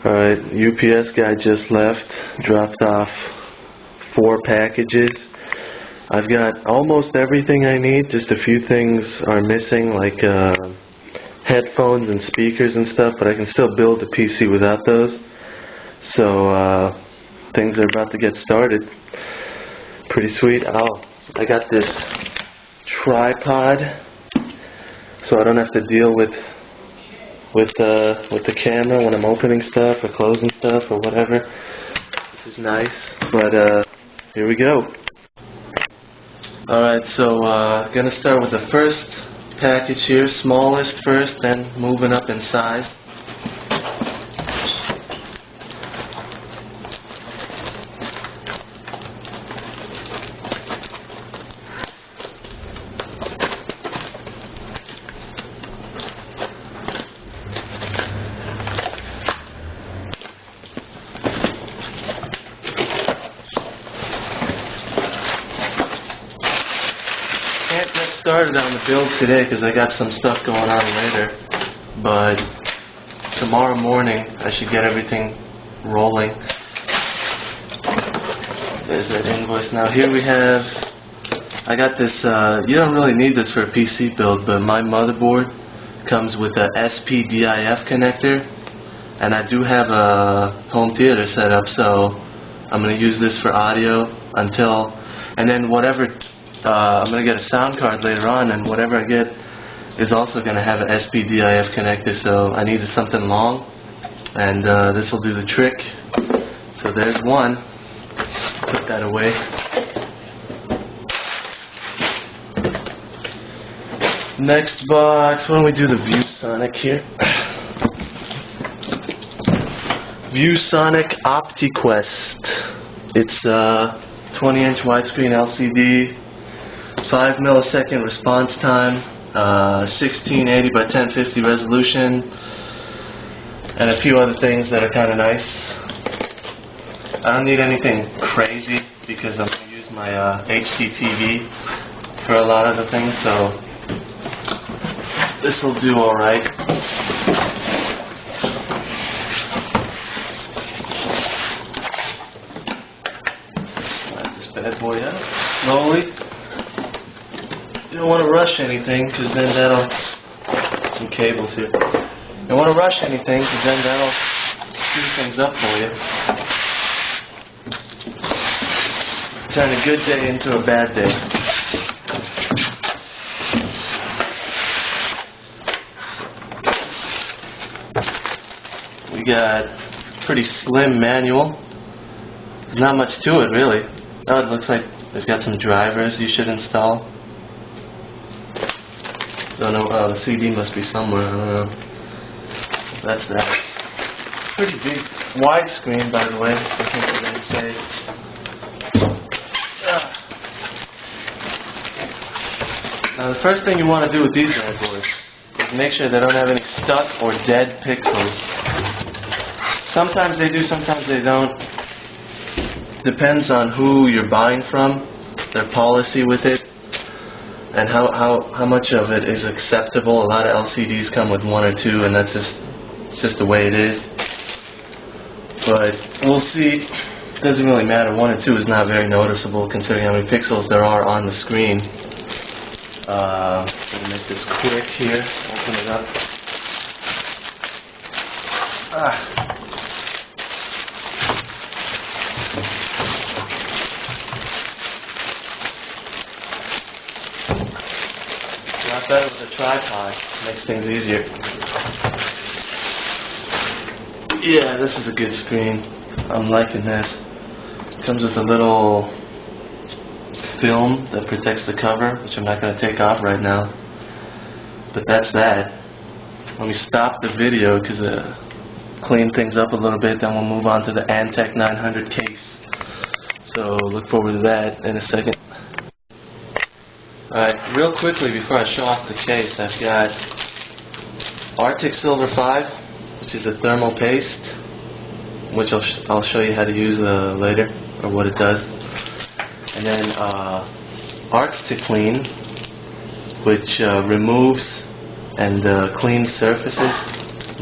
Alright, UPS guy just left, dropped off 4 packages. I've got almost everything I need, just a few things are missing, like headphones and speakers and stuff, but I can still build the PC without those. So things are about to get started. Pretty sweet. I got this tripod, so I don't have to deal with the camera when I'm opening stuff or closing stuff or whatever, which is nice. But here we go. Alright, so gonna start with the first package here, smallest first, then moving up in size. Can't get started on the build today because I got some stuff going on later, but tomorrow morning I should get everything rolling. There's that invoice. Now here we have, I got this, you don't really need this for a PC build, but my motherboard comes with a SPDIF connector, and I do have a home theater set up, so I'm going to use this for audio until, and then whatever, I'm going to get a sound card later on, and whatever I get is also going to have an SPDIF connector, so I needed something long, and this will do the trick. So there's one. Put that away. Next box, why don't we do the ViewSonic here? ViewSonic OptiQuest. It's 20-inch widescreen LCD. 5 millisecond response time, 1680 by 1050 resolution, and a few other things that are kind of nice. I don't need anything crazy because I'm going to use my HDTV for a lot of the things, so this will do alright. Slide this bad boy out slowly. You don't want to rush anything because then that'll, some cables here. You don't want to rush anything because then that'll screw things up for you. Turn a good day into a bad day. We got a pretty slim manual. There's not much to it really. Oh, it looks like they've got some drivers you should install. Don't know, the CD must be somewhere, I don't know. That's that. Pretty big widescreen, by the way, I think we're going to say. Now the first thing you want to do with these bad boys is make sure they don't have any stuck or dead pixels. Sometimes they do, sometimes they don't. Depends on who you're buying from, their policy with it, and how much of it is acceptable. A lot of LCDs come with 1 or 2, and that's just the way it is. But we'll see. It doesn't really matter. 1 or 2 is not very noticeable considering how many pixels there are on the screen. I'm going to make this quick here. Open it up. A lot better with a tripod. Makes things easier. Yeah, this is a good screen. I'm liking this. It comes with a little film that protects the cover, which I'm not going to take off right now. But that's that. Let me stop the video because clean things up a little bit, then we'll move on to the Antec 900 case. So look forward to that in a second. Alright, real quickly before I show off the case, I've got Arctic Silver 5, which is a thermal paste, which I'll show you how to use later, or what it does. And then Arc to Clean, which removes and cleans surfaces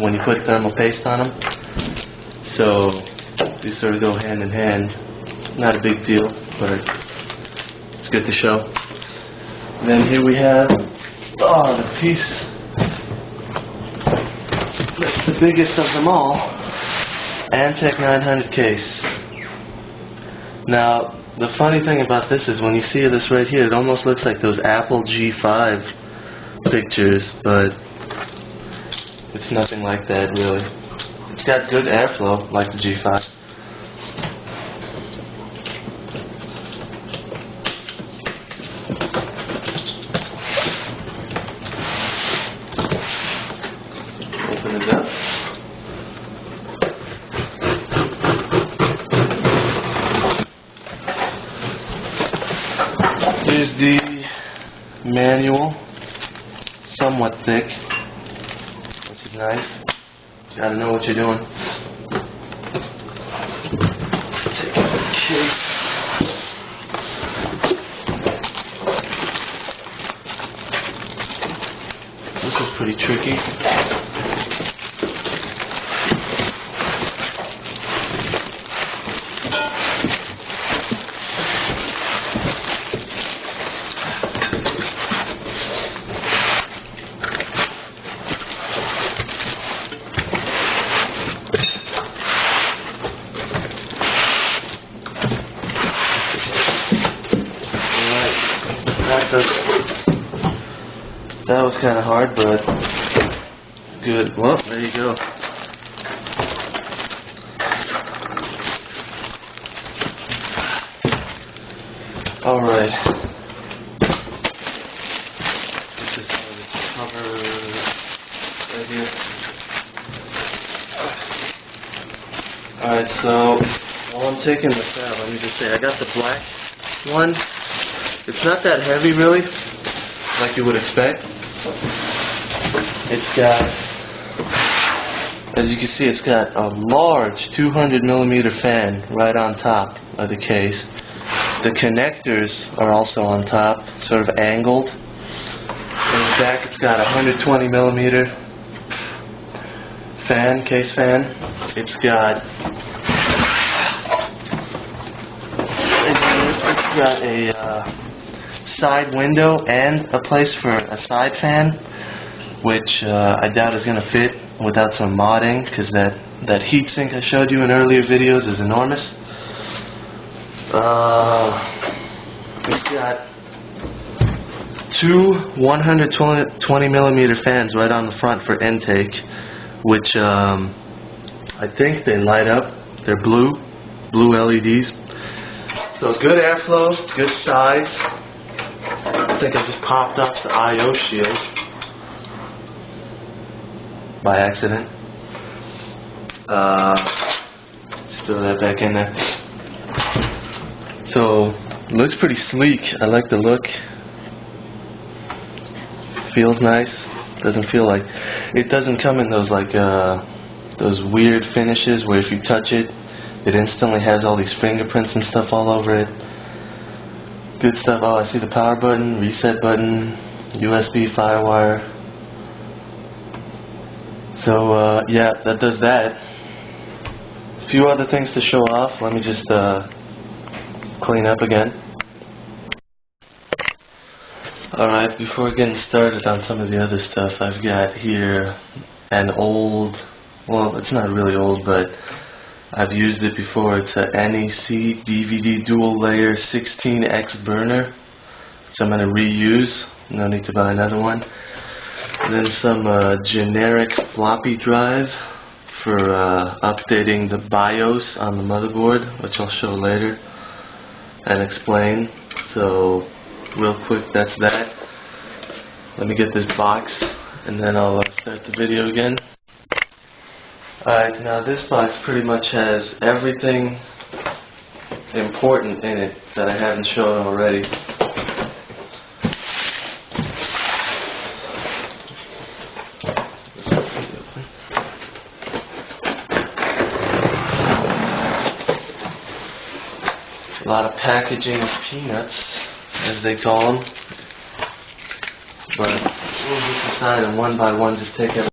when you put thermal paste on them. So these sort of go hand in hand. Not a big deal, but it's good to show. Then here we have the piece that's the biggest of them all, Antec 900 case. Now the funny thing about this is when you see this right here, it almost looks like those Apple G5 pictures, but it's nothing like that really. It's got good airflow like the G5. Open it up. Here's the manual, somewhat thick, which is nice. You gotta know what you're doing. Take out the case. This is pretty tricky. That was kind of hard, but good. Well, there you go. All right. Get this out of its cover right here. All right. So while I'm taking this out, let me just say I got the black one. It's not that heavy, really, like you would expect. It's got, as you can see, it's got a large 200mm fan right on top of the case. The connectors are also on top, sort of angled. In the back, it's got a 120mm fan, case fan. It's got a side window and a place for a side fan, which I doubt is going to fit without some modding, because that heat sink I showed you in earlier videos is enormous. It's got two 120mm fans right on the front for intake, which I think they light up. They're blue LEDs. So good airflow, good size. I think I just popped off the I/O shield by accident. Just throw that back in there. So it looks pretty sleek. I like the look. Feels nice. Doesn't feel like it doesn't come in those like those weird finishes where if you touch it, it instantly has all these fingerprints and stuff all over it. Good stuff. Oh, I see the power button, reset button, USB firewire. So yeah, that does that. A few other things to show off. Let me just clean up again. Alright, before getting started on some of the other stuff, I've got here an old, well, it's not really old, but I've used it before. It's a NEC DVD dual layer 16X burner, so I'm going to reuse. No need to buy another one. And then some generic floppy drive for updating the BIOS on the motherboard, which I'll show later and explain. So real quick, that's that. Let me get this box and then I'll start the video again. Alright, now this box pretty much has everything important in it that I haven't shown already. A lot of packaging of peanuts, as they call them. But we'll just decide and one by one just take everything.